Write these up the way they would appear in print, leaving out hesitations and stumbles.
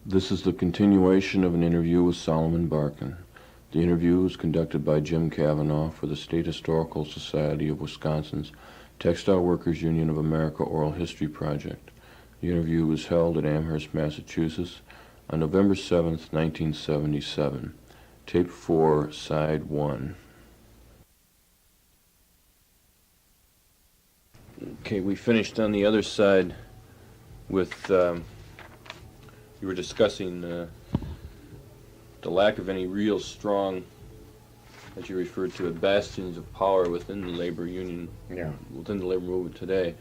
This is the continuation of an interview with Solomon Barkin. The interview was conducted by Jim Cavanaugh for the State Historical Society of Wisconsin's Textile Workers Union of America Oral History Project. The interview was held at Amherst, Massachusetts on November 7th, 1977. Tape 4, Side 1. Okay, we finished on the other side with, you were discussing the lack of any real strong, as you referred to it, bastions of power within the labor union, within the labor movement today.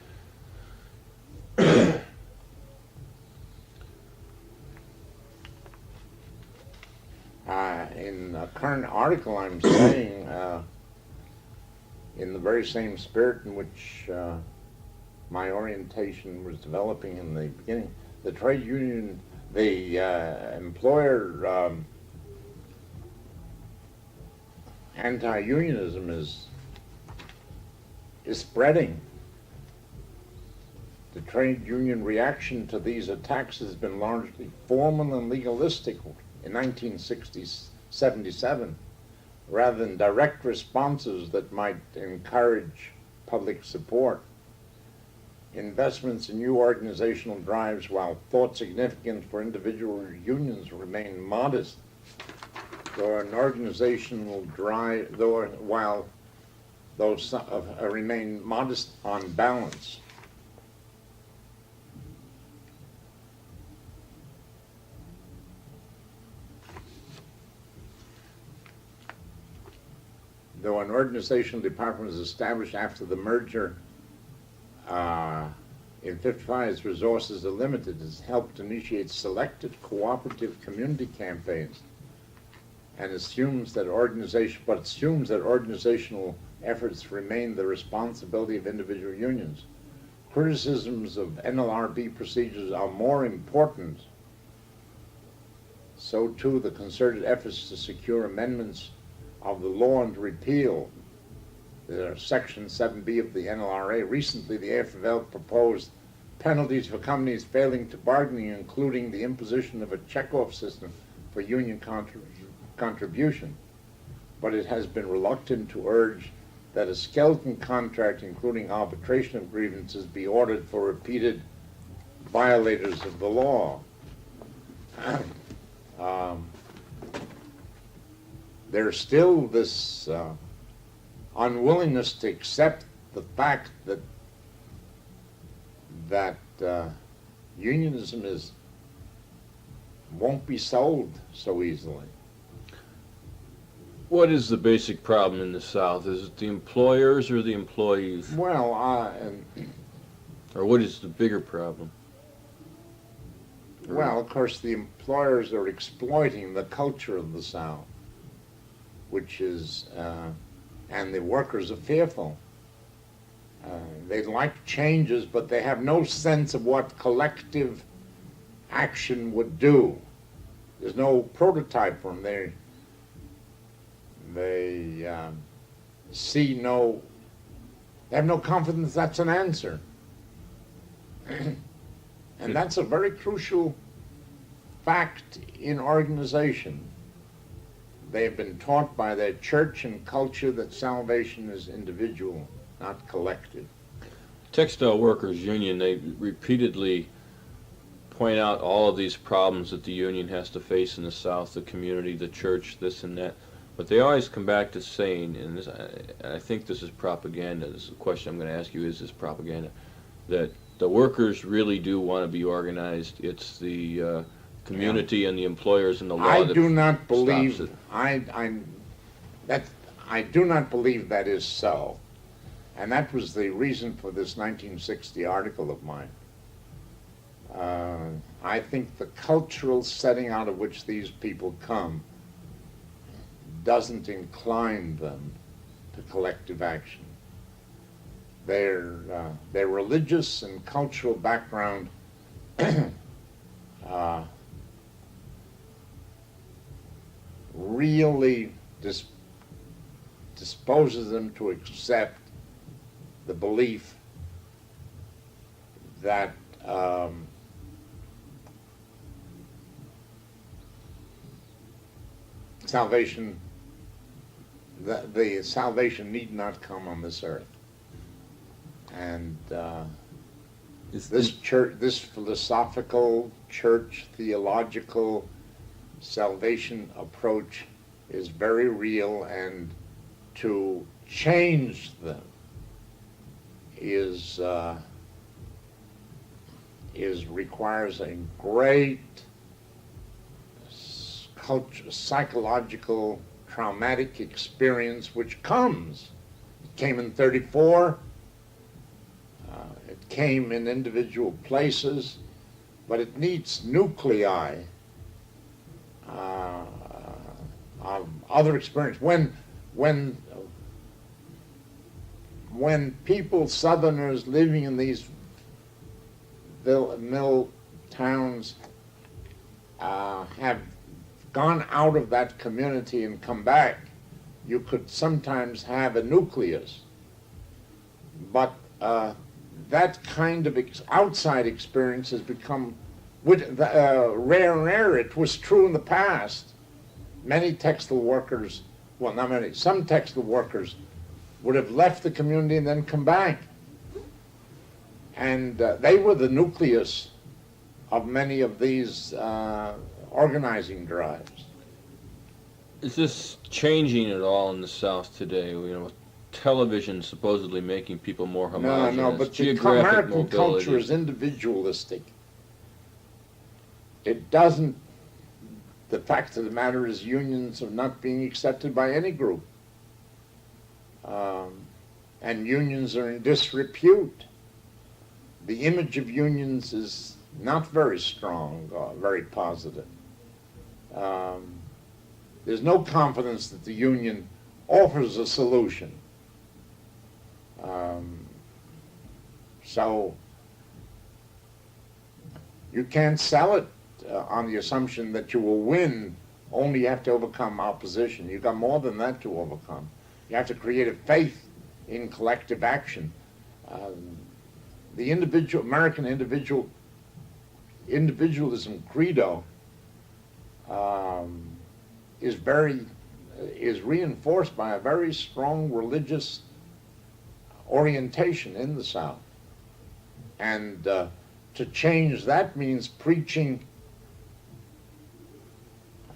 In a current article, I'm saying, in the very same spirit in which my orientation was developing in the beginning, the trade union, the employer anti-unionism is spreading. The trade union reaction to these attacks has been largely formal and legalistic in 1977, rather than direct responses that might encourage public support. Investments in new organizational drives, while thought significant for individual unions, remain modest. Though an organizational drive, while those remain modest on balance. Though an organizational department was established after the merger in 55, its resources are limited. It's helped initiate selected cooperative community campaigns and assumes that organizational efforts remain the responsibility of individual unions. Criticisms of NLRB procedures are more important. So too the concerted efforts to secure amendments of the law and repeal Section 7B of the NLRA. Recently, the AFL proposed penalties for companies failing to bargain, including the imposition of a check-off system for union contribution. But it has been reluctant to urge that a skeleton contract, including arbitration of grievances, be ordered for repeated violators of the law. There's still this unwillingness to accept the fact that unionism won't be sold so easily. What is the basic problem in the South? Is it the employers or the employees? Well, or what is the bigger problem? Well, of course, the employers are exploiting the culture of the South, which is, and the workers are fearful. They like changes, but they have no sense of what collective action would do. There's no prototype for them. They have no confidence that's an answer. And that's a very crucial fact in organization. They have been taught by their church and culture that salvation is individual, not collective. Textile Workers Union, they repeatedly point out all of these problems that the union has to face in the South, the community, the church, this and that. But they always come back to saying, and this, I think this is propaganda, this is a question I'm going to ask you, is this propaganda, that the workers really do want to be organized. It's the community and the employers and the law I that do not believe stops it. I do not believe that is so. And that was the reason for this 1960 article of mine. I think the cultural setting out of which these people come doesn't incline them to collective action. Their religious and cultural background really disposes them to accept the belief that salvation, the salvation need not come on this earth. And this philosophical, church, theological salvation approach is very real, and to change them requires a great psychological, traumatic experience, which comes. It came in 34. It came in individual places, but it needs nuclei of other experience. When people, Southerners living in these mill towns, have gone out of that community and come back, you could sometimes have a nucleus. But that kind of outside experience has become rare and rare. It was true in the past. Many textile workers, well, not many, some textile workers would have left the community and then come back. And they were the nucleus of many of these organizing drives. Is this changing at all in the South today? You know, with television supposedly making people more homogeneous. No, but the geographic American mobility. culture is individualistic. It doesn't. The fact of the matter is, unions are not being accepted by any group, and unions are in disrepute. The image of unions is not very strong, very positive. There's no confidence that the union offers a solution. So you can't sell it on the assumption that you will win. Only you have to overcome opposition. You've got more than that to overcome. You have to create a faith in collective action. The American individualism credo is reinforced by a very strong religious orientation in the South. And to change that means preaching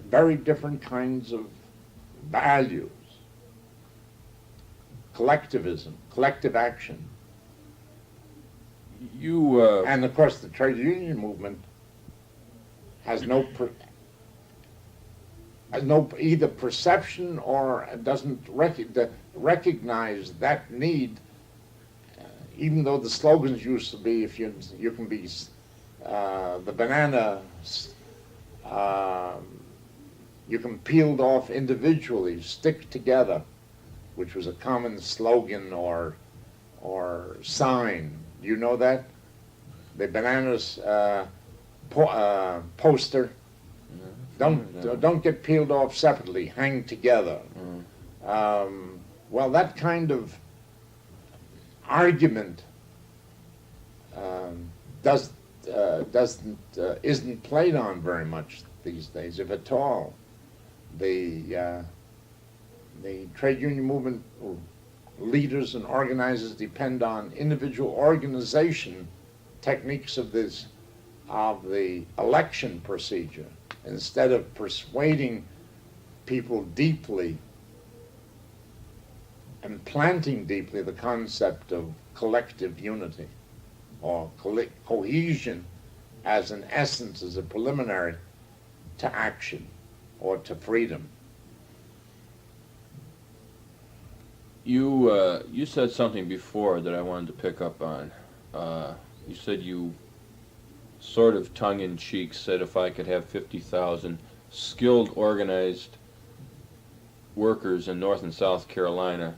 very different kinds of values. Collectivism, collective action. And of course the trade union movement has no either perception or doesn't recognize that need, even though the slogans used to be, if you can be the banana, you can peeled off individually, stick together, which was a common slogan or sign. Do you know that? The bananas poster. Don't get peeled off separately. Hang together. Well, that kind of argument isn't played on very much these days, if at all. The trade union movement leaders and organizers depend on individual organization techniques of the election procedure, instead of persuading people deeply and planting deeply the concept of collective unity or cohesion as an essence, as a preliminary to action or to freedom. You said something before that I wanted to pick up on. You said you sort of tongue-in-cheek said if I could have 50,000 skilled, organized workers in North and South Carolina,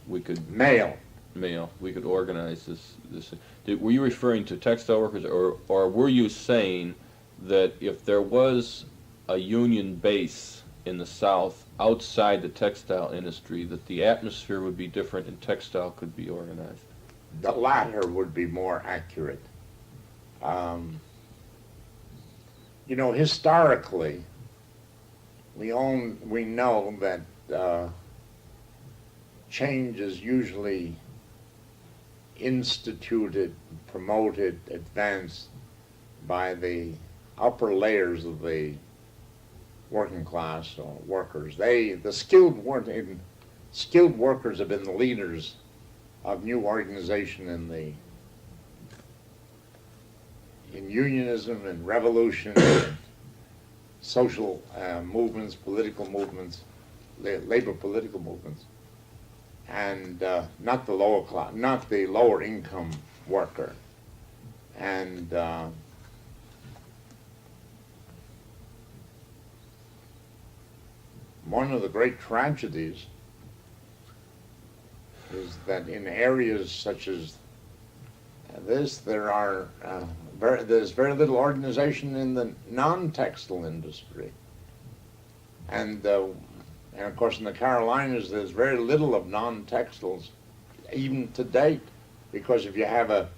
we could we could organize this. Were you referring to textile workers, or were you saying that if there was a union base in the South outside the textile industry, that the atmosphere would be different and textile could be organized? The latter would be more accurate. Historically, we know that change is usually instituted, promoted, advanced by the upper layers of the working class or workers. The skilled workers have been the leaders of new organization in unionism and revolution, and social movements, political movements, labor political movements, and not the lower class, not the lower income worker. And one of the great tragedies is that in areas such as this, there's very little organization in the non-textile industry, and of course in the Carolinas there's very little of non-textiles, even to date, because if you have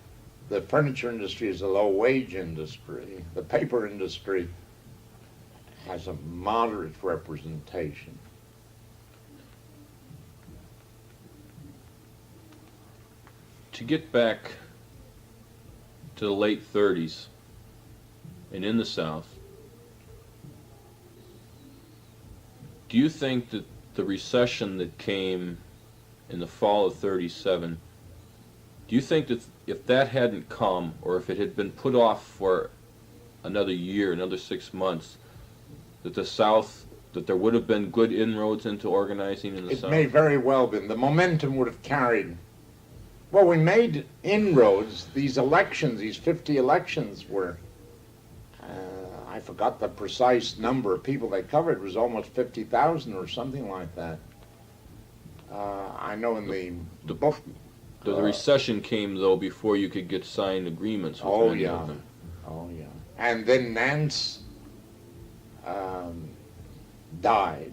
the furniture industry is a low-wage industry, the paper industry has a moderate representation. To get back to the late 30s and in the South, do you think that the recession that came in the fall of 37, do you think that if that hadn't come, or if it had been put off for another year, another 6 months, that the South, that there would have been good inroads into organizing in the South? It may very well have been. The momentum would have carried. Well, we made inroads. These elections, these 50 elections were, I forgot the precise number of people they covered. It was almost 50,000 or something like that. I know in the book. The recession came, though, before you could get signed agreements with many of them. Oh, yeah. And then Nance died.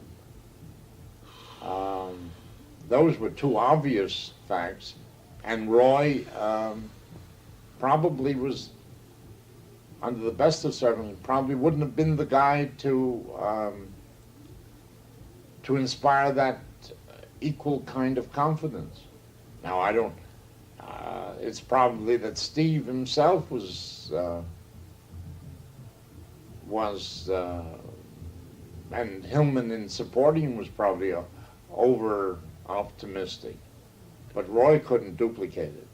Those were two obvious facts. And Roy probably was, under the best of circumstances, probably wouldn't have been the guy to inspire that equal kind of confidence. Now, I don't, it's probably that Steve himself was and Hillman in supporting him was probably over optimistic. But Roy couldn't duplicate it.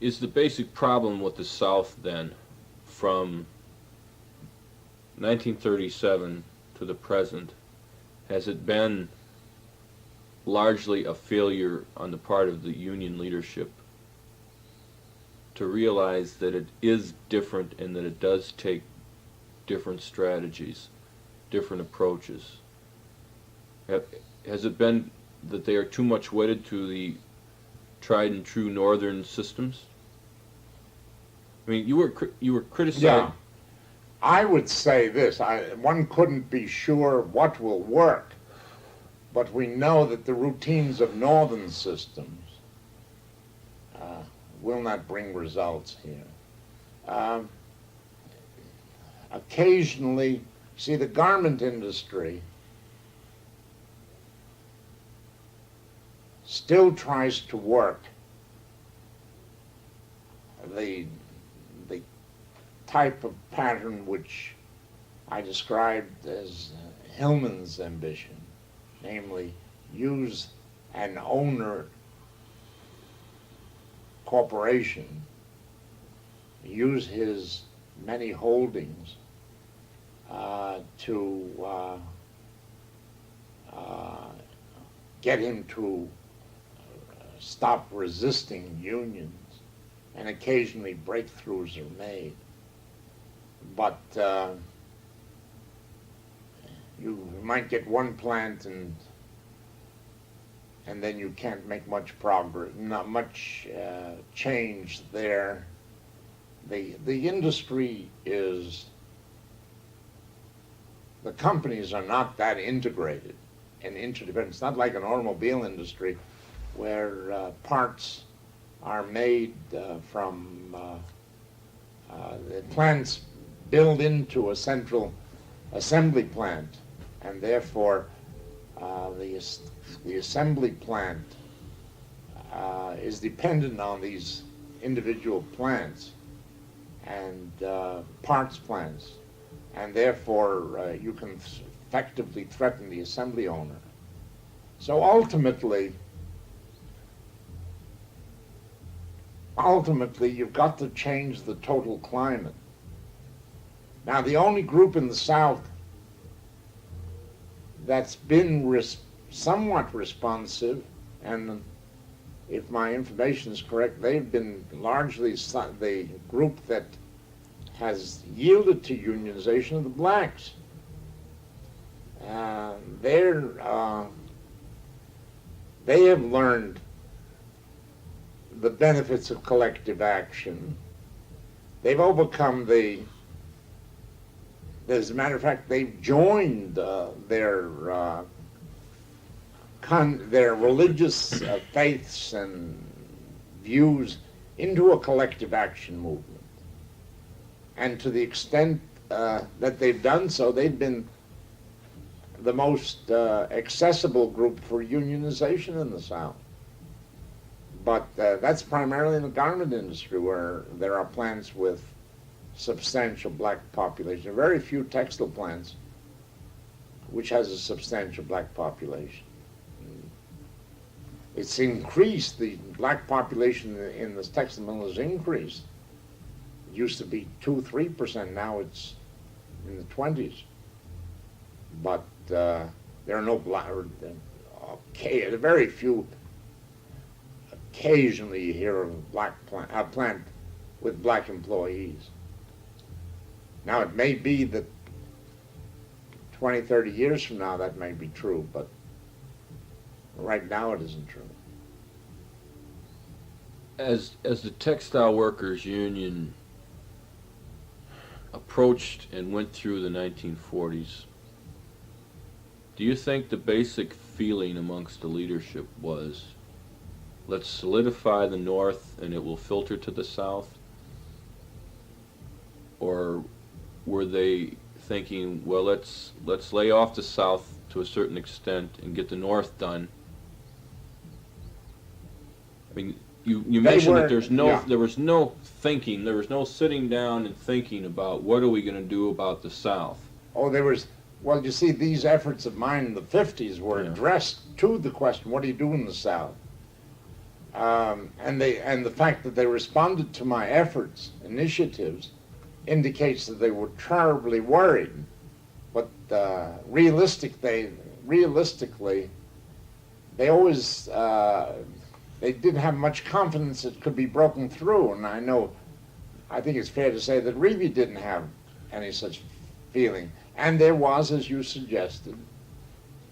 Is the basic problem with the South then, from 1937 to the present, has it been largely a failure on the part of the union leadership to realize that it is different and that it does take different strategies, different approaches? Has it been that they are too much wedded to the tried and true Northern systems? I mean, you were criticized. Yeah, I would say this: one couldn't be sure what will work, but we know that the routines of Northern systems will not bring results here. Occasionally, see, the garment industry still tries to work the type of pattern which I described as Hillman's ambition, namely use an owner corporation, use his many holdings to get him to stop resisting unions, and occasionally breakthroughs are made. But you might get one plant and then you can't make much progress, not much change there. The industry is, the companies are not that integrated and interdependent. It's not like an automobile industry where parts are made from the plants built into a central assembly plant, and therefore the assembly plant is dependent on these individual plants and parts plants, and therefore you can effectively threaten the assembly owner. So ultimately, you've got to change the total climate. Now, the only group in the South that's been somewhat responsive, and if my information is correct, they've been largely the group that has yielded to unionization of the blacks. They have learned the benefits of collective action. They've overcome as a matter of fact, they've joined their religious faiths and views into a collective action movement. And to the extent that they've done so, they've been the most accessible group for unionization in the South. But that's primarily in the garment industry, where there are plants with substantial black population. There are very few textile plants which has a substantial black population. It's increased, the black population in the textile mill has increased. It used to be 2-3%, now it's in the 20s. But there are no black, very few. Occasionally you hear of a plant with black employees. Now it may be that 20, 30 years from now that may be true, but right now it isn't true. As the Textile Workers Union approached and went through the 1940s, do you think the basic feeling amongst the leadership was, let's solidify the North and it will filter to the South? Or were they thinking, well, let's lay off the South to a certain extent and get the North done? I mean, you mentioned that there was no thinking, there was no sitting down and thinking about what are we going to do about the South. Oh, well, you see, these efforts of mine in the 50s were addressed to the question, what do you do in the South? And the fact that they responded to my efforts, initiatives, indicates that they were terribly worried. But realistically, they always they didn't have much confidence it could be broken through. And I think it's fair to say that Reeve didn't have any such feeling. And there was, as you suggested,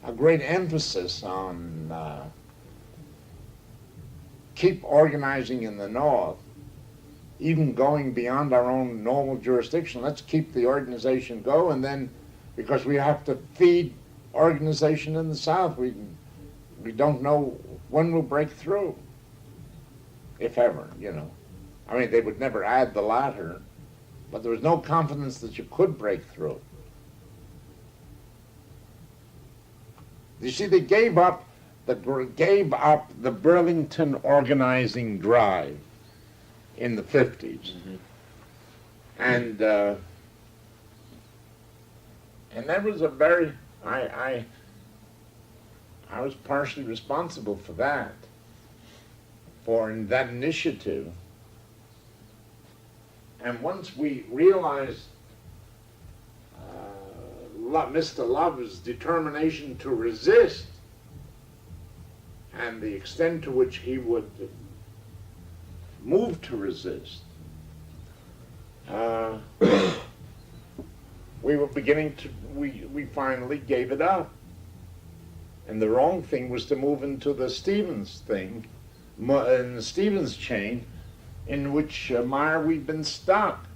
a great emphasis on keep organizing in the North, even going beyond our own normal jurisdiction. Let's keep the organization go, and then, because we have to feed organization in the South, we don't know when we'll break through, if ever, I mean, they would never add the latter, but there was no confidence that you could break through. You see, they gave up the Burlington organizing drive in the 50s. Mm-hmm. And that was a very, I was partially responsible for that, in that initiative. And once we realized Mr. Love's determination to resist and the extent to which he would move to resist, we were beginning to, we finally gave it up. And the wrong thing was to move into the Stevens thing, in the Stevens chain, in which mire we've been stuck.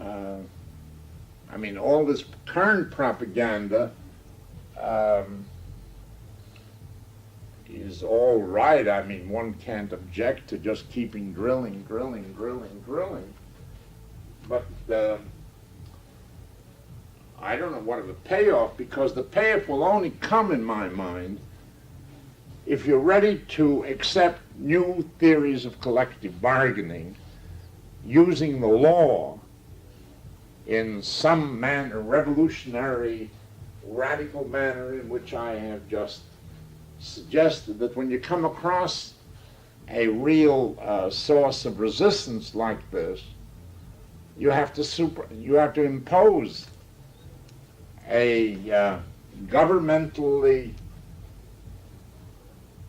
I mean, all this current propaganda is all right. I mean, one can't object to just keeping drilling. But I don't know what of a payoff, because the payoff will only come, in my mind, if you're ready to accept new theories of collective bargaining using the law in some manner, revolutionary, radical manner, in which I have just suggested, that when you come across a real source of resistance like this, you have to impose a governmentally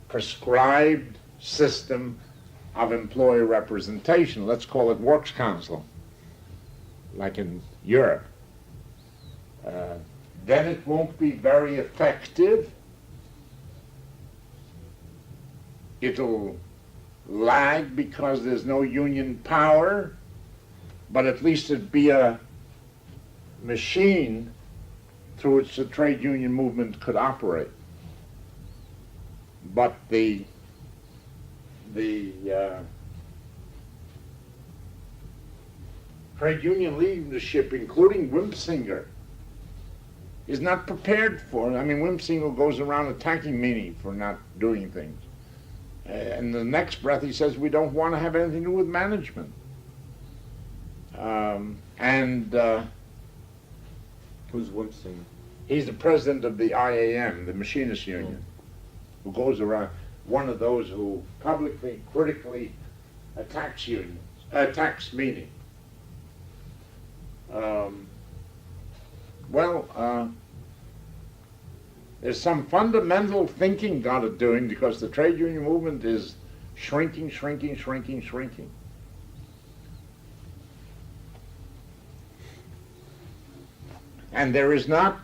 prescribed system of employee representation. Let's call it works council, like in Europe. Then it won't be very effective. It'll lag because there's no union power, but at least it'd be a machine through which the trade union movement could operate. But the trade union leadership, including Wimpsinger, is not prepared for it. I mean, Wimpsinger goes around attacking Meany for not doing things. And the next breath he says, we don't want to have anything to do with management. Who's Wimpsinger? He's the president of the IAM, the Machinists Union, who goes around, one of those who publicly, critically attacks unions, attacks Meany. There's some fundamental thinking got to doing, because the trade union movement is shrinking. And there is no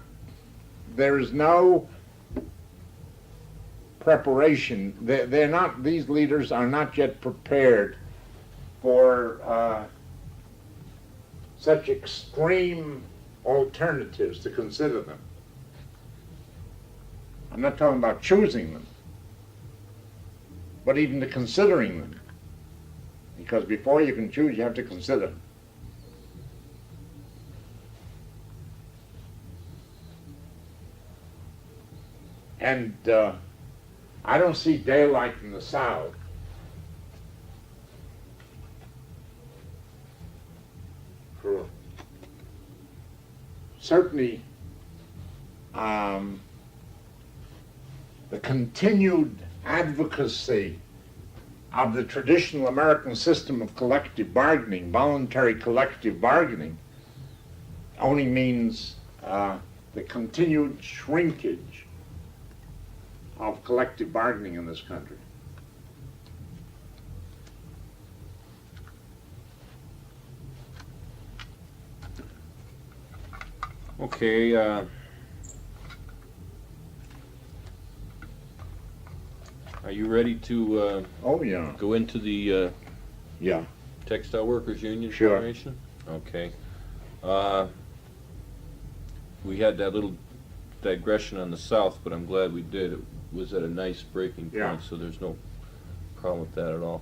preparation. These leaders are not yet prepared for such extreme alternatives, to consider them. I'm not talking about choosing them, but even to considering them. Because before you can choose, you have to consider. And I don't see daylight in the South. For certainly the continued advocacy of the traditional American system of collective bargaining, voluntary collective bargaining, only means the continued shrinkage of collective bargaining in this country. Okay, are you ready to Oh, yeah. go into the Yeah. Textile Workers Union Sure. formation? Okay. We had that little digression on the South, but I'm glad we did. It was at a nice breaking point, Yeah. so there's no problem with that at all.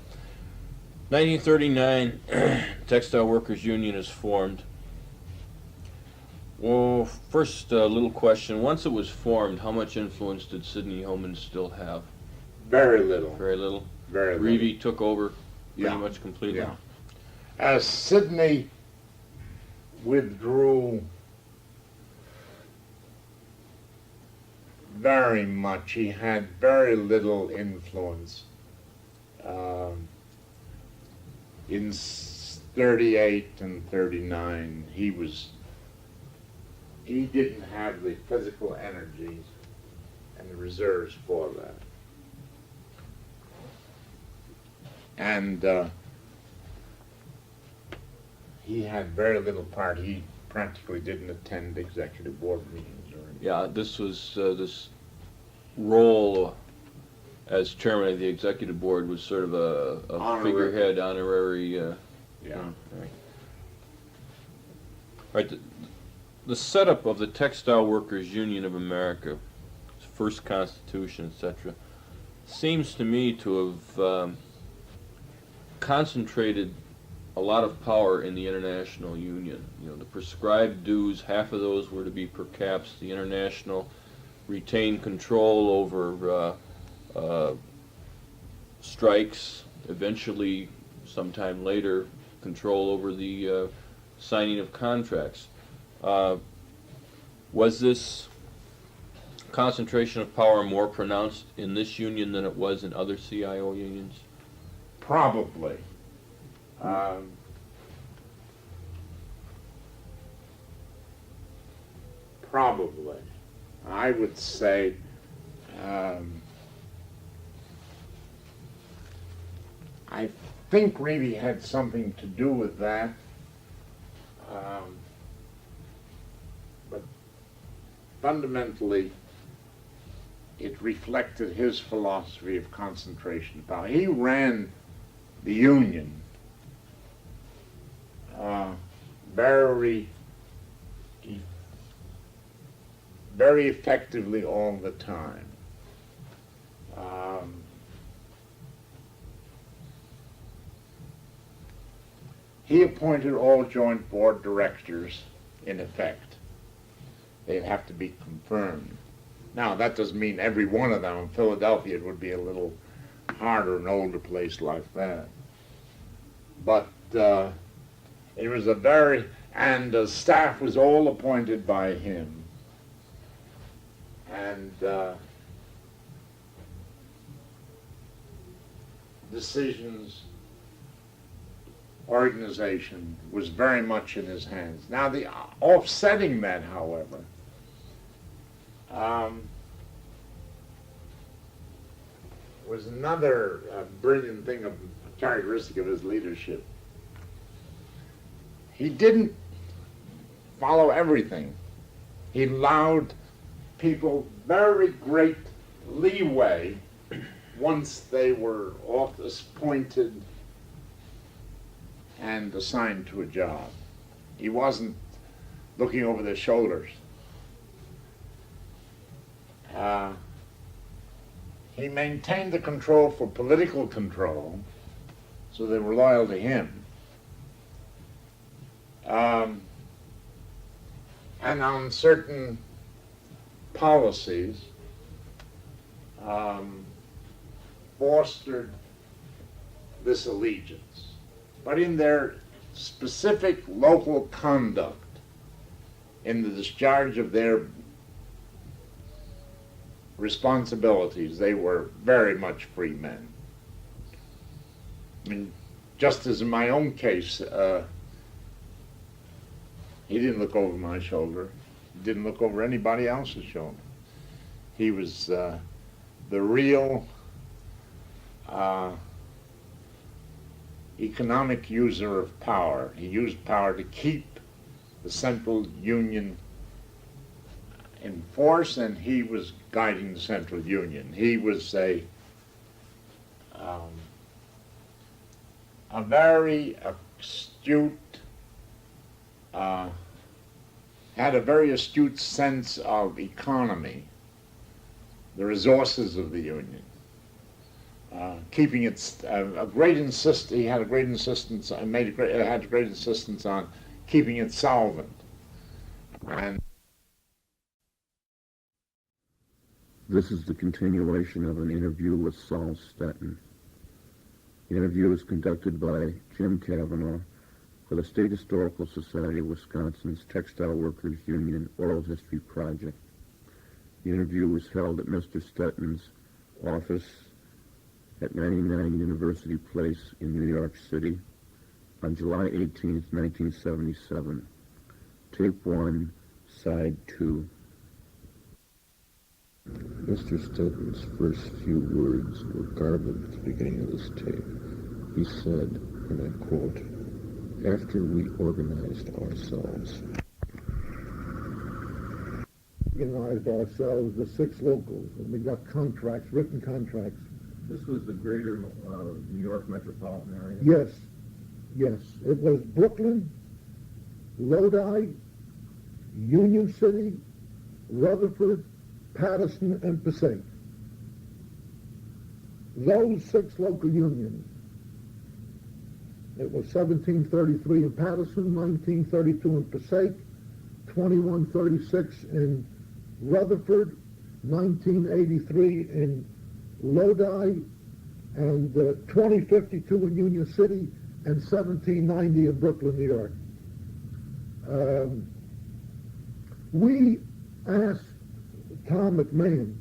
1939, Textile Workers Union is formed. Well, first little question. Once it was formed, how much influence did Sidney Hillman still have? Very little. Very little. Very little. Reevey took over pretty Yeah. much completely. Yeah. As Sidney withdrew very much, he had very little influence. In 38 and 39, he didn't have the physical energies and the reserves for that. And he had very little part. He practically didn't attend executive board meetings or anything. Yeah, this was this role as chairman of the executive board was sort of a Honorary. figurehead, honorary. Yeah. Right. Right. The setup of the Textile Workers Union of America, its first constitution, etc., seems to me to have concentrated a lot of power in the international union. You know, the prescribed dues, half of those were to be per caps. The international retained control over strikes, eventually, sometime later, control over the signing of contracts. Was this concentration of power more pronounced in this union than it was in other CIO unions? Probably. Probably. I would say I think really had something to do with that. But fundamentally, it reflected his philosophy of concentration of power. He ran the union very effectively all the time. He appointed all joint board directors, in effect. They'd have to be confirmed. Now, that doesn't mean every one of them. In Philadelphia, it would be a little harder, an older place like that. But it was a very, and the staff was all appointed by him. And decisions, organization was very much in his hands. Now, the offsetting that, however, was another brilliant thing, a characteristic of his leadership. He didn't follow everything. He allowed people very great leeway once they were appointed and assigned to a job. He wasn't looking over their shoulders. He maintained the control for political control, so they were loyal to him. And on certain policies, fostered this allegiance. But in their specific local conduct, in the discharge of their responsibilities, they were very much free men. I mean, just as in my own case, he didn't look over my shoulder. He didn't look over anybody else's shoulder. He was the real economic user of power. He used power to keep the Central Union in force, and he was guiding the Central Union. He was a very astute, had a very astute sense of economy, the resources of the Union, keeping its he had a great insistence, had a great insistence on keeping it solvent. And this is the continuation of an interview with Saul Stetin. The interview was conducted by Jim Kavanaugh for the State Historical Society of Wisconsin's Textile Workers Union Oral History Project. The interview was held at Mr. Stetin's office at 99 University Place in New York City on July 18, 1977. Tape 1, Side 2. Mr. Stetin's first few words were garbled at the beginning of this tape. He said, and I quote, "After we organized ourselves." Organized ourselves, the 6 locals, and we got contracts, written contracts. This was the greater New York metropolitan area? Yes, yes. It was Brooklyn, Lodi, Union City, Rutherford, Patterson, and Passaic. Those 6 local unions. It was 1733 in Patterson, 1932 in Passaic, 2136 in Rutherford, 1983 in Lodi, and 2052 in Union City, and 1790 in Brooklyn, New York. We asked Tom McMahon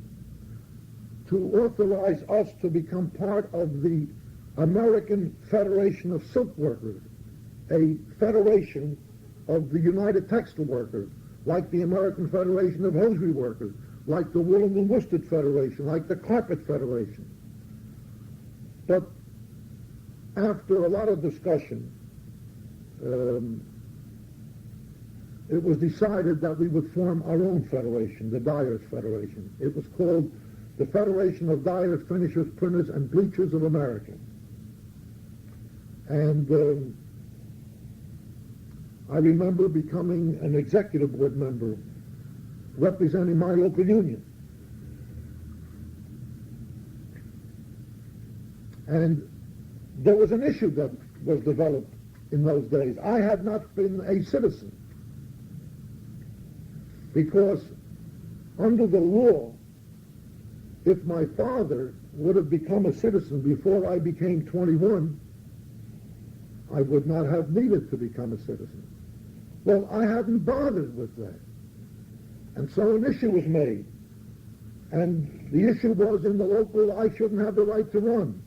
to authorize us to become part of the American Federation of Silk Workers, a federation of the United Textile Workers, like the American Federation of Hosiery Workers, like the Woolen and Worsted Federation, like the Carpet Federation. But after a lot of discussion, it was decided that we would form our own federation, the Dyers Federation. It was called the Federation of Dyers, Finishers, Printers, and Bleachers of America. And I remember becoming an executive board member representing my local union. And there was an issue that was developed in those days. I had not been a citizen because under the law, if my father would have become a citizen before I became 21, I would not have needed to become a citizen. Well, I hadn't bothered with that. And so an issue was made. And the issue was in the local, I shouldn't have the right to run.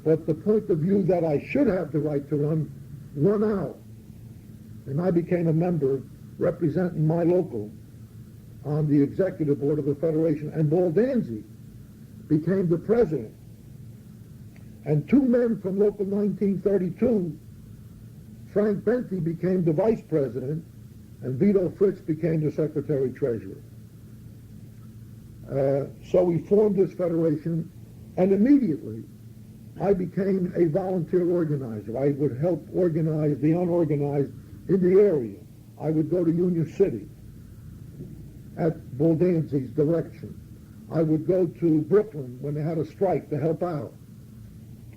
But the point of view that I should have the right to run won out. And I became a member representing my local on the executive board of the Federation, and Baldanzi became the president. And two men from local 1932, Frank Benty became the vice president, and Vito Fritz became the secretary-treasurer. So we formed this federation, and immediately I became a volunteer organizer. I would help organize the unorganized in the area. I would go to Union City at Baldanzi's direction. I would go to Brooklyn when they had a strike to help out.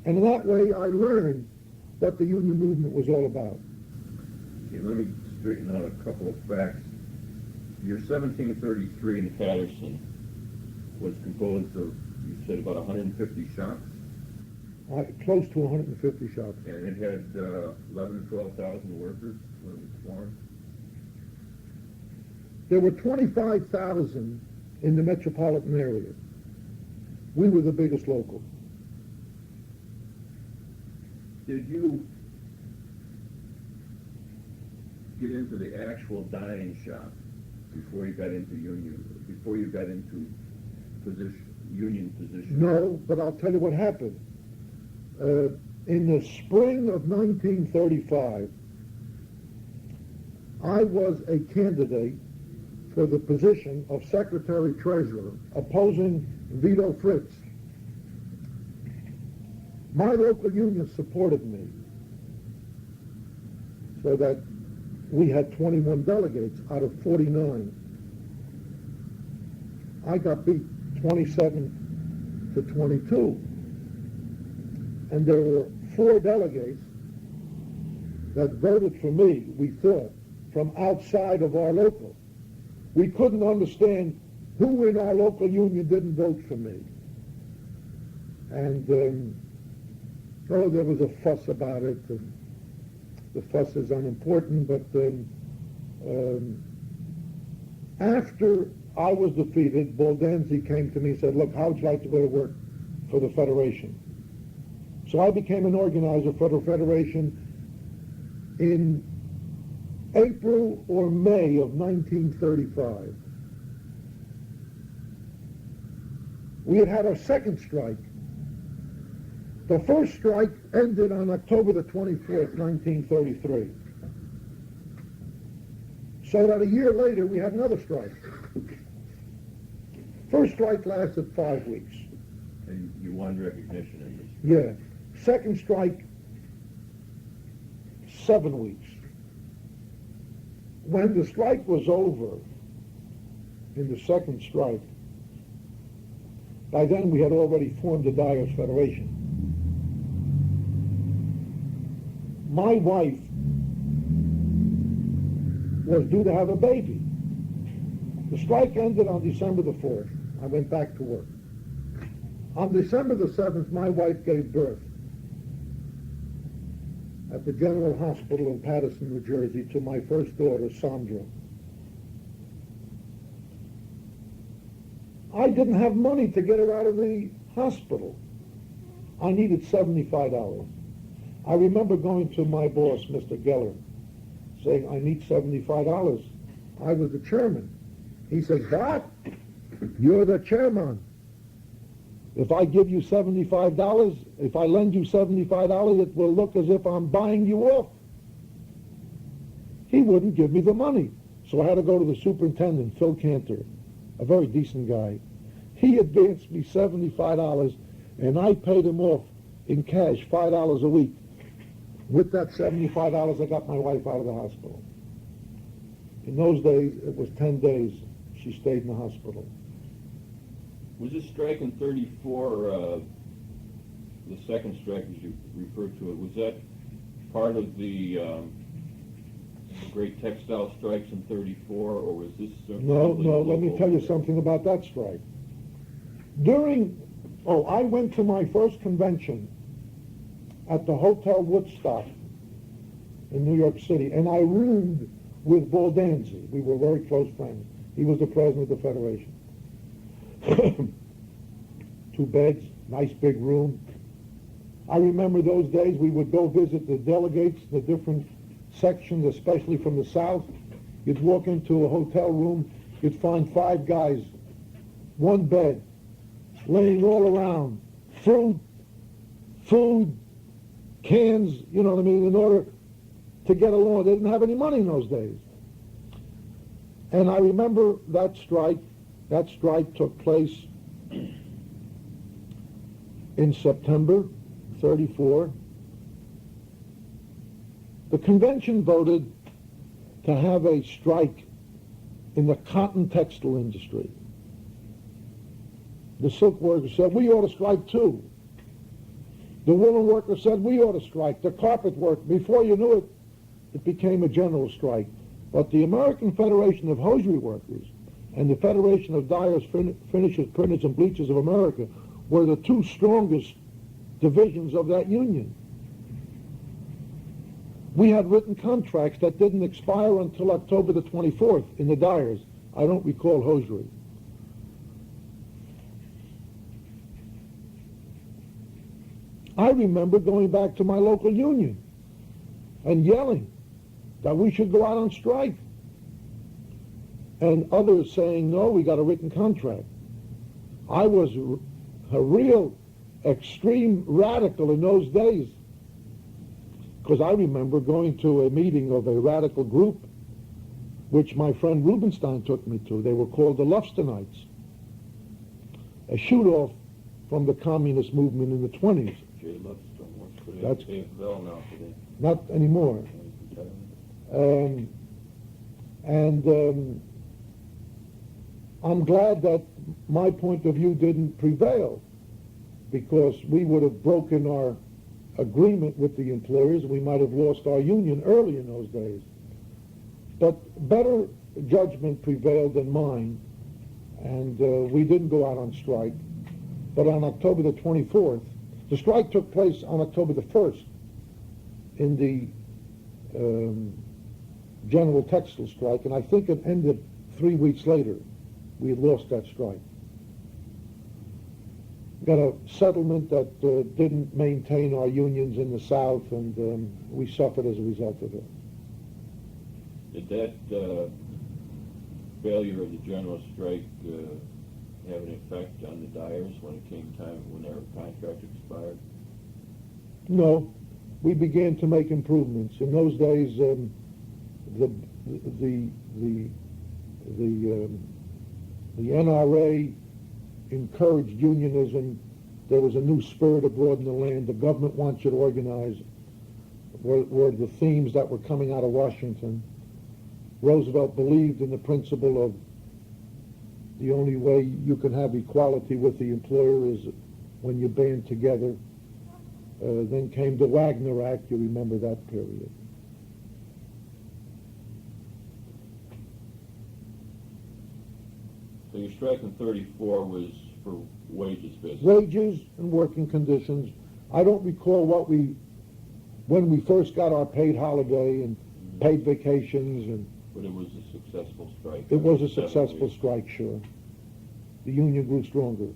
And in that way, I learned what the union movement was all about. Okay, let me straighten out a couple of facts. Your 1733 in Patterson was composed of, you said, about 150 shops? Close to 150 shops. And it had 11 or 12,000 workers when it was formed? There were 25,000 in the metropolitan area. We were the biggest local. Did you get into the actual dyeing shop before you got into union position? No, but I'll tell you what happened. In the spring of 1935, I was a candidate for the position of secretary-treasurer, opposing Vito Fritz. My local union supported me, so that we had 21 delegates out of 49. I got beat 27 to 22. And there were 4 delegates that voted for me, we thought, from outside of our local. We couldn't understand who in our local union didn't vote for me. And, there was a fuss about it. The fuss is unimportant, but after I was defeated, Baldanzi came to me and said, look, how would you like to go to work for the Federation? So I became an organizer for the Federation in April or May of 1935. We had our second strike. The first strike ended on October the 24th, 1933. So that a year later, we had another strike. First strike lasted 5 weeks. And you won recognition in this? Yeah. Second strike, 7 weeks. When the strike was over, in the second strike, by then we had already formed the Dyers Federation. my wife was due to have a baby. The strike ended on December the 4th. I went back to work. On December the 7th, my wife gave birth at the General Hospital in Paterson, New Jersey, to my first daughter, Sandra. I didn't have money to get her out of the hospital. I needed $75. I remember going to my boss, Mr. Geller, saying, I need $75. I was the chairman. He says, what? You're the chairman. If I give you $75, if I lend you $75, it will look as if I'm buying you off. He wouldn't give me the money. So I had to go to the superintendent, Phil Cantor, a very decent guy. He advanced me $75, and I paid him off in cash, $5 a week. With that $75, I got my wife out of the hospital. In those days, it was 10 days she stayed in the hospital. Was this strike in 34, the second strike as you referred to it, was that part of the great textile strikes in 34, or was this... No, let me tell you something about that strike. I went to my first convention at the Hotel Woodstock in New York City, and I roomed with Baldanzi. We were very close friends. He was the president of the Federation. 2 beds, nice big room. I remember those days we would go visit the delegates, the different sections, especially from the South. You'd walk into a hotel room, you'd find 5 guys, 1 bed, laying all around, fruit, food, cans, you know what I mean, in order to get along. They didn't have any money in those days. And I remember that strike. That strike took place in September 34. The convention voted to have a strike in the cotton textile industry. The silk workers said, we ought to strike too. The woolen workers said, we ought to strike. The carpet work, before you knew it, it became a general strike. But the American Federation of Hosiery Workers and the Federation of Dyers, Finishers, Printers, and Bleachers of America were the 2 strongest divisions of that union. We had written contracts that didn't expire until October the 24th in the Dyers. I don't recall hosiery. I remember going back to my local union and yelling that we should go out on strike. And others saying, no, we got a written contract. I was a real extreme radical in those days, because I remember going to a meeting of a radical group, which my friend Rubenstein took me to. They were called the Lufstenites, a shoot-off from the communist movement in the 20s. Jay Lufstein works for the That's- AFL now today. Not anymore. I'm glad that my point of view didn't prevail, because we would have broken our agreement with the employers. We might have lost our union early in those days. But better judgment prevailed than mine, and we didn't go out on strike. But on October the 24th, the strike took place on October the 1st in the general textile strike, and I think it ended 3 weeks later. We had lost that strike. Got a settlement that didn't maintain our unions in the South, and we suffered as a result of it. Did that failure of the general strike have an effect on the dyers when it came time when their contract expired? No, we began to make improvements. In those days, the NRA encouraged unionism. There was a new spirit abroad in the land. The government wants you to organize, were the themes that were coming out of Washington. Roosevelt believed in the principle of the only way you can have equality with the employer is when you band together. Then came the Wagner Act. You remember that period. So your strike in 34 was for wages, basically. Wages and working conditions. I don't recall when we first got our paid holiday and paid vacations, But it was a successful strike. it was a 7 successful weeks. strike, sure. The union grew stronger.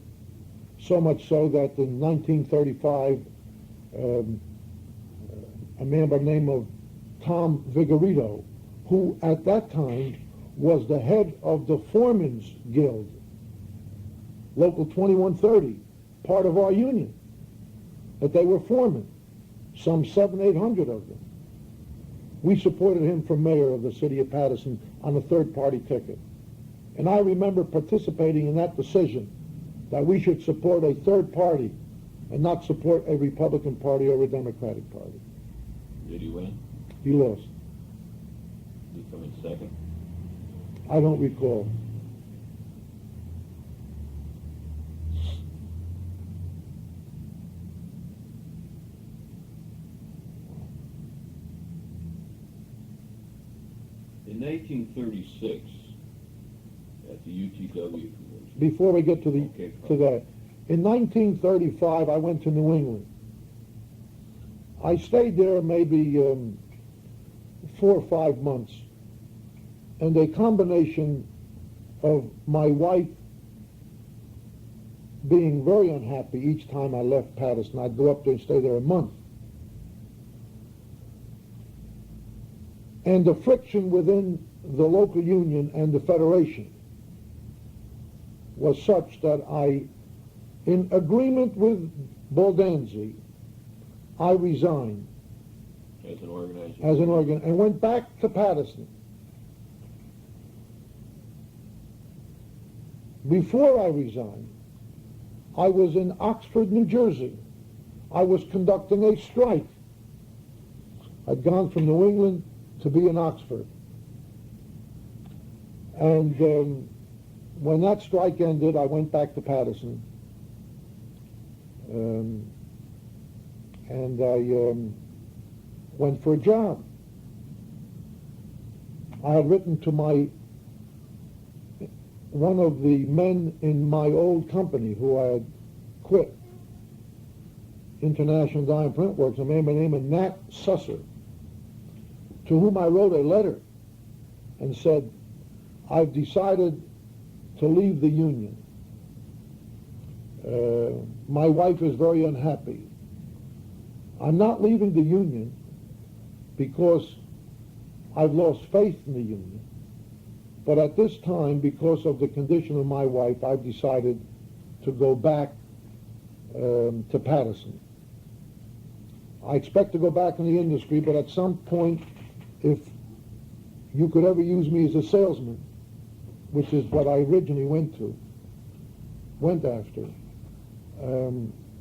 So much so that in 1935, a man by the name of Tom Vigorito, who at that time was the head of the Foremen's Guild, Local 2130, part of our union, that they were foremen, some 700-800 of them. We supported him for mayor of the city of Patterson on a third-party ticket. And I remember participating in that decision that we should support a third party and not support a Republican Party or a Democratic Party. Did he win? He lost. Did he come in second? I don't recall. In 1936, at the UTW convention. Before we get to Okay, that, in 1935 I went to New England. I stayed there maybe 4 or 5 months, and a combination of my wife being very unhappy each time I left Patterson. I'd go up there and stay there a month. And the friction within the local union and the federation was such that I, in agreement with Baldanzi, I resigned As an organizer. and went back to Patterson. Before I resigned, I was in Oxford, New Jersey. I was conducting a strike. I'd gone from New England to be in Oxford. And when that strike ended, I went back to Patterson. And I went for a job. I had written to one of the men in my old company who I had quit, International Dye and Print Works, a man by the name of Nat Susser, to whom I wrote a letter and said, I've decided to leave the union. My wife is very unhappy. I'm not leaving the union because I've lost faith in the union. But at this time, because of the condition of my wife, I've decided to go back to Patterson. I expect to go back in the industry, but at some point, if you could ever use me as a salesman, which is what I originally went after,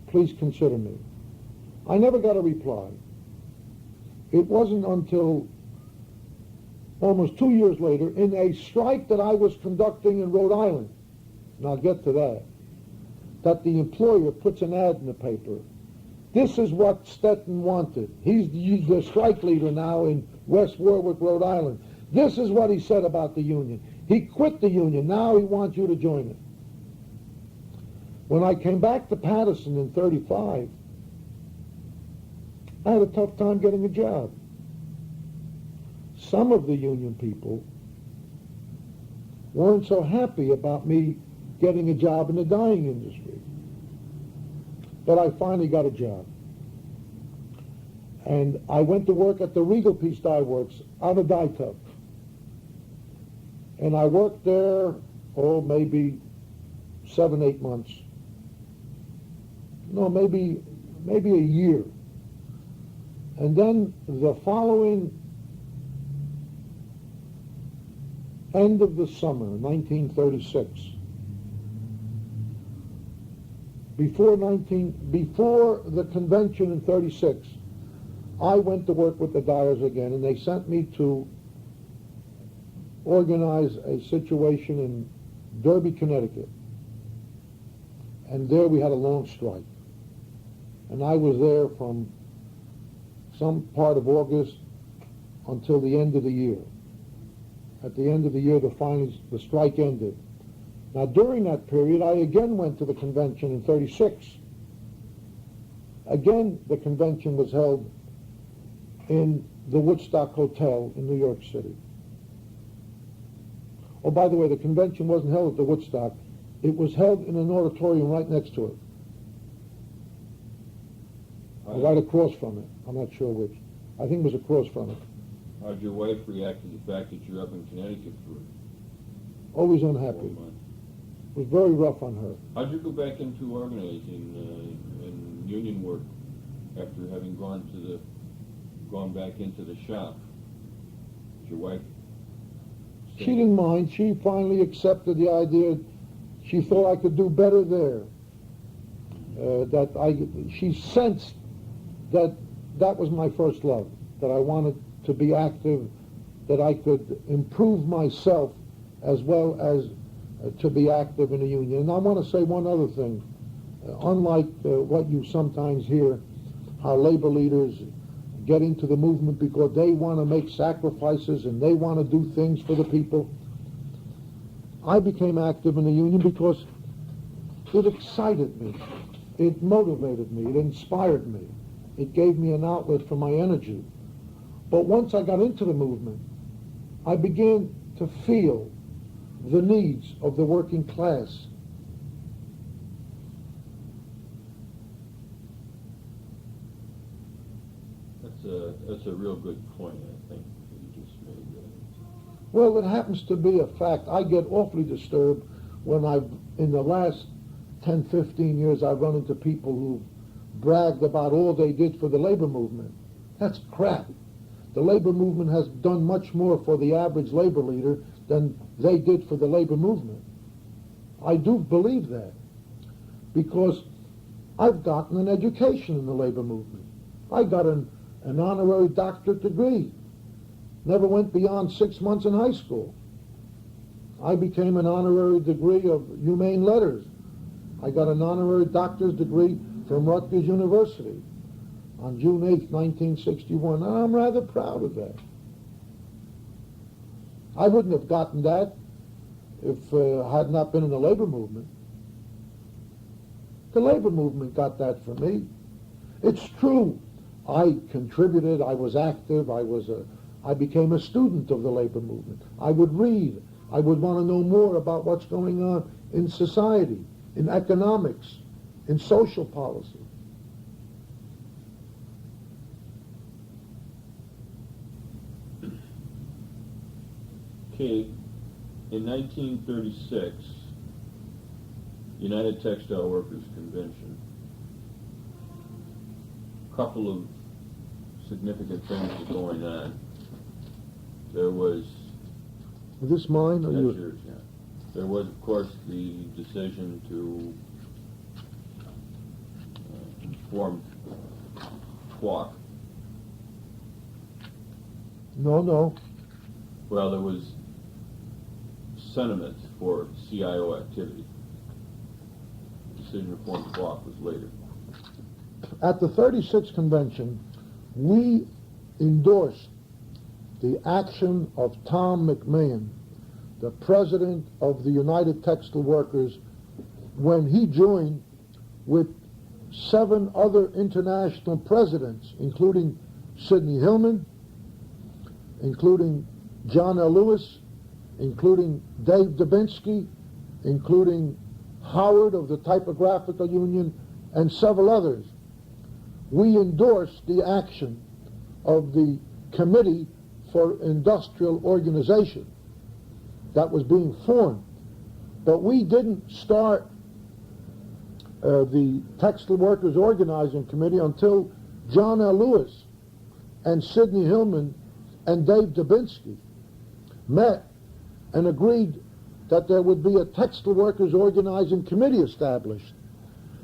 please consider me. I never got a reply. It wasn't until almost 2 years later, in a strike that I was conducting in Rhode Island, and I'll get to that the employer puts an ad in the paper. This is what Stetin wanted. He's the strike leader now in West Warwick, Rhode Island. This is what he said about the union. He quit the union. Now he wants you to join it. When I came back to Patterson in 35, I had a tough time getting a job. Some of the union people weren't so happy about me getting a job in the dyeing industry. But I finally got a job. And I went to work at the Regal Piece Dye Works on a dye tub. And I worked there, maybe 7-8 months. No, maybe a year. And then the following end of the summer, 1936, before the convention in 36, I went to work with the dyers again, and they sent me to organize a situation in Derby, Connecticut. And there we had a long strike. and I was there from some part of August until the end of the year. At the end of the year, the strike ended. Now, during that period, I again went to the convention in '36. Again, the convention was held in the Woodstock Hotel in New York City. Oh, by the way, the convention wasn't held at the Woodstock. It was held in an auditorium right next to it. Right across from it. I'm not sure which. I think it was across from it. How'd your wife react to the fact that you're up in Connecticut for Always 4 unhappy. months? It was very rough on her. How'd you go back into organizing and union work after having gone back into the shop? Did your wife? She didn't mind. She finally accepted the idea. She thought I could do better there. She sensed that was my first love, that I wanted to be active, that I could improve myself as well as to be active in a union. And I want to say one other thing. Unlike what you sometimes hear, how labor leaders get into the movement because they want to make sacrifices and they want to do things for the people, I became active in the union because it excited me. It motivated me. It inspired me. It gave me an outlet for my energy. But once I got into the movement, I began to feel the needs of the working class. That's a real good point, I think, that you just made there. Well, it happens to be a fact. I get awfully disturbed when in the last 10, 15 years, I've run into people who bragged about all they did for the labor movement. That's crap. The labor movement has done much more for the average labor leader than they did for the labor movement. I do believe that because I've gotten an education in the labor movement. I got an honorary doctorate degree. Never went beyond 6 months in high school. I became an honorary degree of humane letters. I got an honorary doctor's degree from Rutgers University on June 8, 1961, and I'm rather proud of that. I wouldn't have gotten that if I had not been in the labor movement. The labor movement got that for me. It's true. I contributed, I was active, I became a student of the labor movement. I would read. I would want to know more about what's going on in society, in economics, in social policy. Okay, in 1936, United Textile Workers Convention, a couple of significant things were going on. There was... Is this mine? Or yours? Yours, yeah. There was, of course, the decision to form TWAC. No. Well, there was sentiment for CIO activity. The decision to form TWAC was later. At the 36th convention, we endorsed the action of Tom McMahon, the president of the United Textile Workers, when he joined with 7 other international presidents, including Sidney Hillman, including John L. Lewis, including Dave Dubinsky, including Howard of the Typographical Union, and several others. We endorsed the action of the Committee for Industrial Organization that was being formed. But we didn't start the Textile Workers Organizing Committee until John L. Lewis and Sidney Hillman and Dave Dubinsky met and agreed that there would be a Textile Workers Organizing Committee established.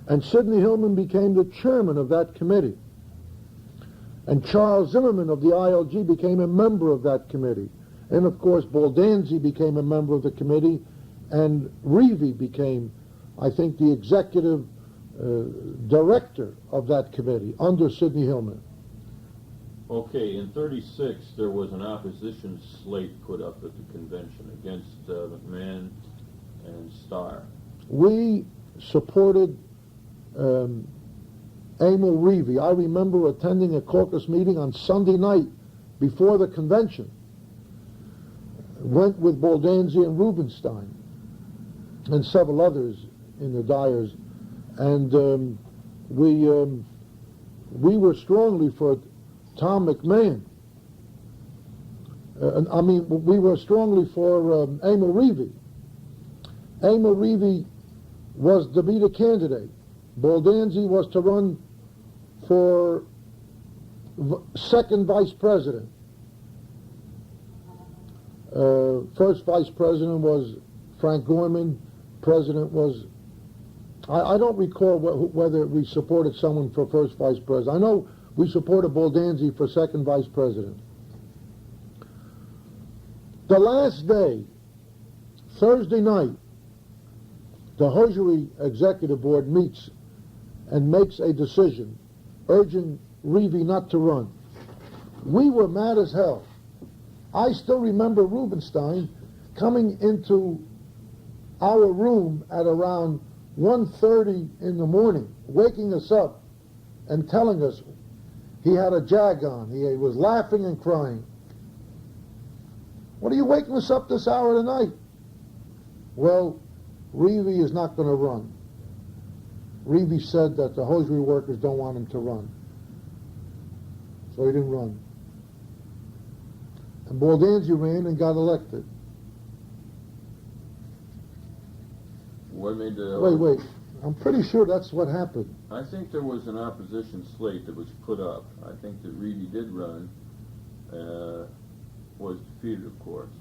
And Sidney Hillman became the chairman of that committee. And Charles Zimmerman of the ILG became a member of that committee. And of course, Baldanzi became a member of the committee, and Reevey became, I think, the executive director of that committee under Sidney Hillman. Okay, in 36, there was an opposition slate put up at the convention against McMahon and Starr. We supported Emil Reevy. I remember attending a caucus meeting on Sunday night before the convention. Went with Baldanzi and Rubenstein and several others in the Dyers, and we were strongly for Tom McMahon. We were strongly for Emil Reevy. Emil Reevy was to be the candidate. Baldanzi was to run for second vice president. First vice president was Frank Gorman. President was, I don't recall whether we supported someone for first vice president. I know we supported Baldanzi for second vice president. The last day, Thursday night, the hosiery executive board meets and makes a decision urging Reevy not to run. We were mad as hell. I still remember Rubenstein coming into our room at around 1:30 in the morning, waking us up and telling us he had a jag on. He was laughing and crying. What are you waking us up this hour of the night? Well, Reevy is not going to run. Reevy said that the hosiery workers don't want him to run. So he didn't run. And Baldanzi ran and got elected. What made the... Wait. I'm pretty sure that's what happened. I think there was an opposition slate that was put up. I think that Reevy did run, was defeated, of course.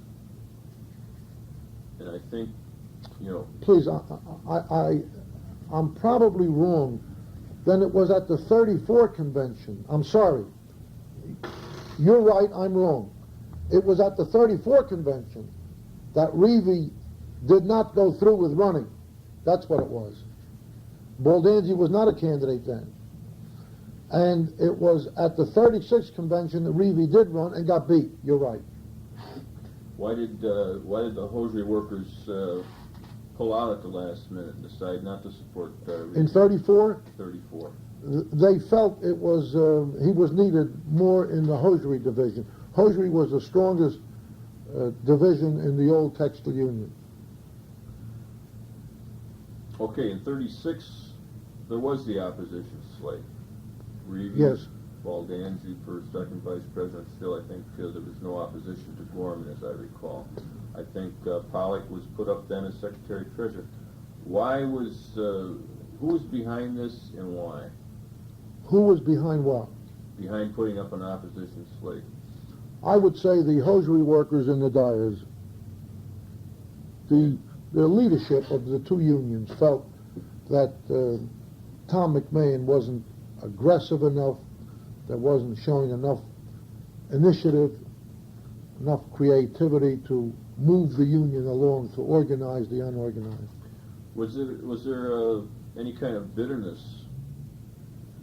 And I think, you know... Please, I'm probably wrong. Then it was at the 34 convention. I'm sorry. You're right, I'm wrong. It was at the 34 convention that Reevy did not go through with running. That's what it was. Baldanzi was not a candidate then. And it was at the 36 convention that Reevy did run and got beat. You're right. Why did the hosiery workers pull out at the last minute and decide not to support Reevy? In 34? 34. They felt it was he was needed more in the hosiery division. Hosiery was the strongest division in the old Textile Union. Okay, in 36, there was the opposition slate. Reevy, Yes. Baldanzi for second vice president. Still, I think there was no opposition to Gorman, as I recall. I think Pollock was put up then as secretary-treasurer. Why was, who was behind this and why? Who was behind what? Behind putting up an opposition slate. I would say the hosiery workers and the dyers. The leadership of the two unions felt that Tom McMahon wasn't aggressive enough, that wasn't showing enough initiative, enough creativity to move the union along, to organize the unorganized. Was there any kind of bitterness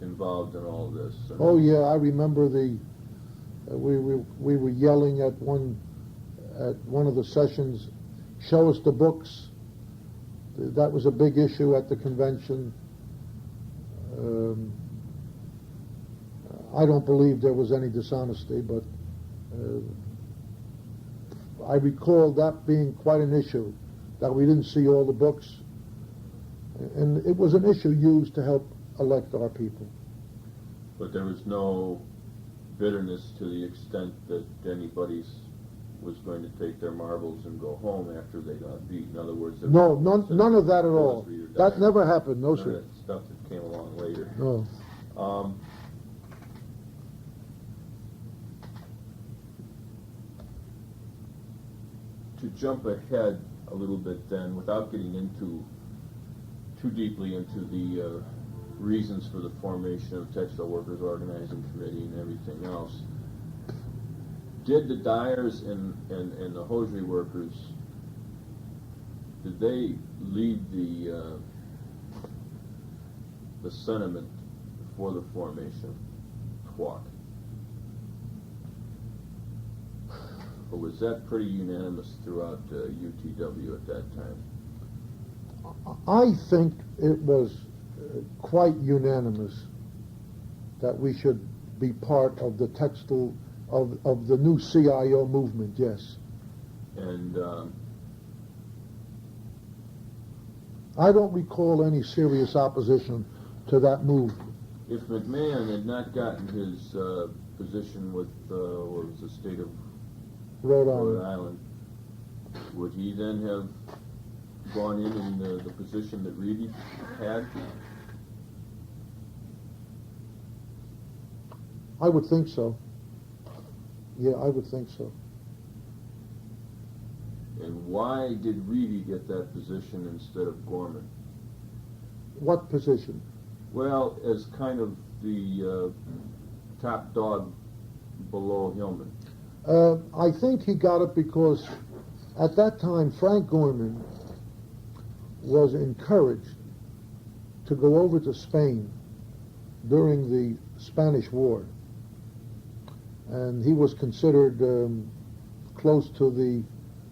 involved in all of this? Oh yeah, I remember we were yelling at one of the sessions, show us the books. That was a big issue at the convention. I don't believe there was any dishonesty, but I recall that being quite an issue, that we didn't see all the books. And it was an issue used to help elect our people. But there was no bitterness to the extent that anybody's was going to take their marbles and go home after they got beat. In other words, No, none of that at all. That never happened, no none sir. of that stuff that came along later. No. To jump ahead a little bit then, without getting into too deeply into the reasons for the formation of Textile Workers Organizing Committee and everything else, did the dyers and the hosiery workers, did they lead the the sentiment for the formation TWAC? Or was that pretty unanimous throughout UTW at that time? I think it was quite unanimous that we should be part of the textile, of the new CIO movement, yes. And I don't recall any serious opposition to that move. if McMahon had not gotten his position with, what was the state of Rhode Rhode Island. Island, would he then have gone in the position that Reedy had? I would think so. Yeah, I would think so. And why did Reedy get that position instead of Gorman? What position? Well, as kind of the top dog below Hillman. I think he got it because at that time Frank Gorman was encouraged to go over to Spain during the Spanish War. And he was considered close to the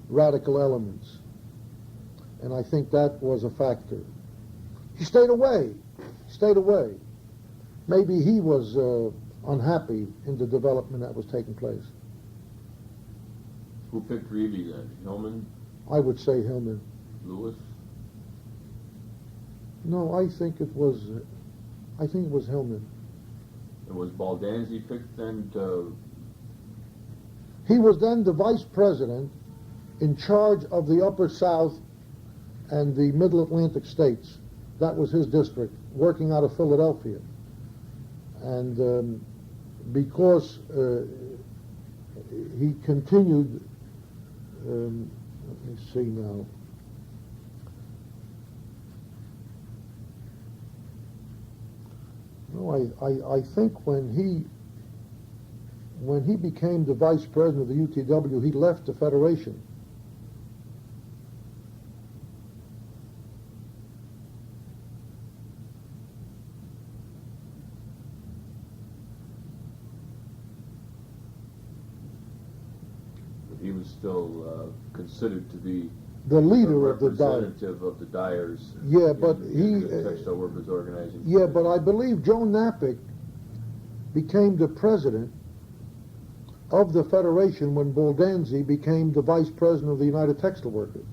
radical elements. And I think that was a factor. He stayed away. Maybe he was unhappy in the development that was taking place. Who picked Reedy then? Hillman? I would say Hillman. Lewis? No, I think it was Hillman. And was Baldanzi picked then to... He was then the vice president in charge of the Upper South and the Middle Atlantic states. That was his district, working out of Philadelphia. And because he continued, let me see now. No, I think when he became the vice president of the UTW, he left the Federation. He was still considered to be The leader of the representative of the dyers. Yeah, but in the Textile Workers Organizing. Yeah, but I believe Joe Napick became the president of the Federation when Baldanzi became the vice president of the United Textile Workers.